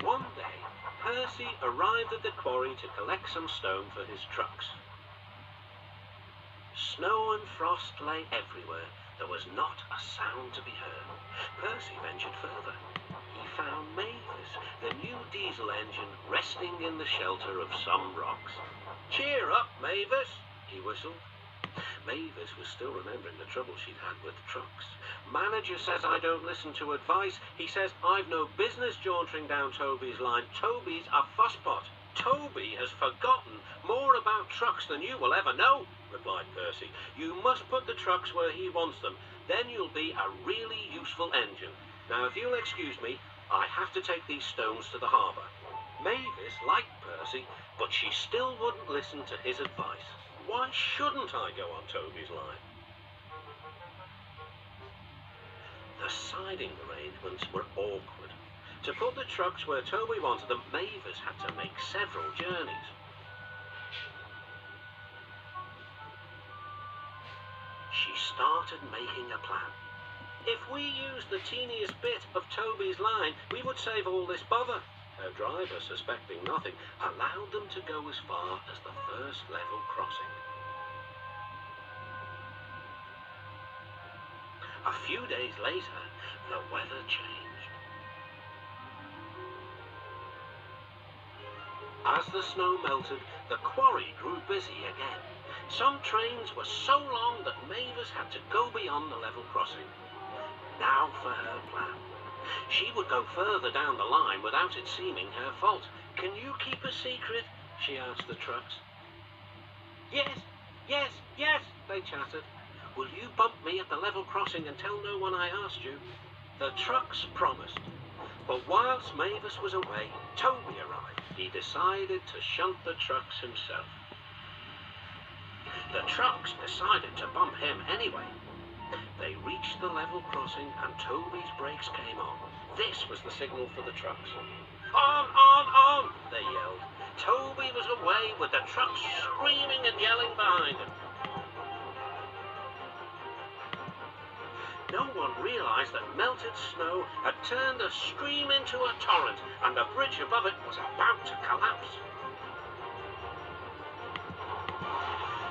One day, Percy arrived at the quarry to collect some stone for his trucks. Snow and frost lay everywhere. There was not a sound to be heard. Percy ventured further. He found Mavis, the new diesel engine, resting in the shelter of some rocks. "Cheer up, Mavis," he whistled. Mavis was still remembering the trouble she'd had with trucks. "Manager says I don't listen to advice. He says I've no business jauntering down Toby's line. Toby's a fusspot. Toby has forgotten more about trucks than you will ever know," replied Percy. "You must put the trucks where he wants them. Then you'll be a really useful engine. Now, if you'll excuse me, I have to take these stones to the harbour." Mavis liked Percy, but she still wouldn't listen to his advice. Why shouldn't I go on Toby's line? The siding arrangements were awkward. To put the trucks where Toby wanted them, Mavis had to make several journeys. She started making a plan. If we used the teeniest bit of Toby's line, we would save all this bother. Her driver, suspecting nothing, allowed them to go as far as the first level crossing. A few days later, the weather changed. As the snow melted, the quarry grew busy again. Some trains were so long that Mavis had to go beyond the level crossing. Now for her plan. She would go further down the line without it seeming her fault. "Can you keep a secret?" she asked the trucks. Yes, they chattered. "Will you bump me at the level crossing and tell no one I asked you?" The trucks promised. But whilst Mavis was away, Toby arrived. He decided to shunt the trucks himself. The trucks decided to bump him anyway. They reached the level crossing and Toby's brakes came on. This was the signal for the trucks. On, they yelled. Toby was away with the trucks screaming and yelling behind him. No one realized that melted snow had turned a stream into a torrent and the bridge above it was about to collapse.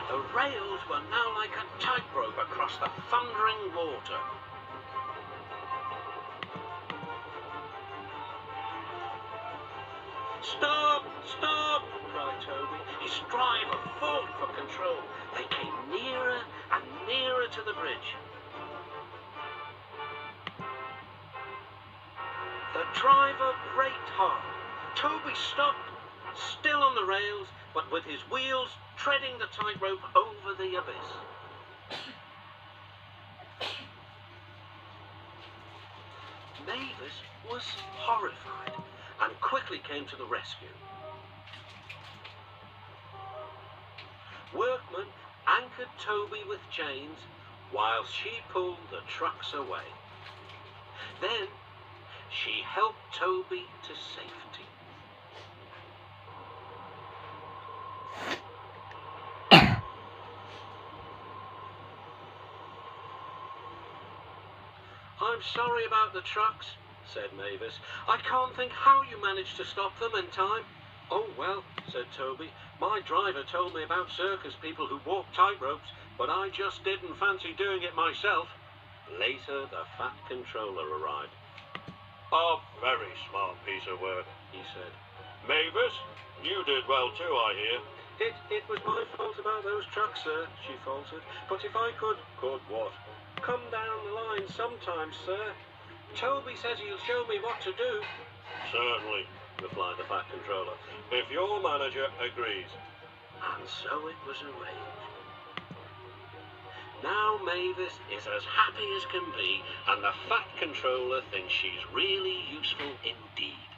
The rails were now like a tightrope across the thundering water. Stop! Stop! Cried Toby. His driver fought for control. They came nearer and nearer to the bridge. The driver braked hard. Toby stopped, still on the rails, but with his wheels treading the tightrope over the abyss. Mavis was horrified and quickly came to the rescue. Workmen anchored Toby with chains whilst she pulled the trucks away. Then she helped Toby to safety. "I'm sorry about the trucks," said Mavis. "I can't think how you managed to stop them in time." "Oh, well," said Toby, "my driver told me about circus people who walk tightropes, but I just didn't fancy doing it myself." Later, the Fat Controller arrived. "A very smart piece of work," he said. "Mavis, you did well too, I hear." It was my fault about those trucks, sir," she faltered. "But if I could..." "Could what?" "Come down the line sometimes, sir. Toby says he'll show me what to do." "Certainly," replied the Fat Controller, "if your manager agrees." And so it was arranged. Now Mavis is as happy as can be, and the Fat Controller thinks she's really useful indeed.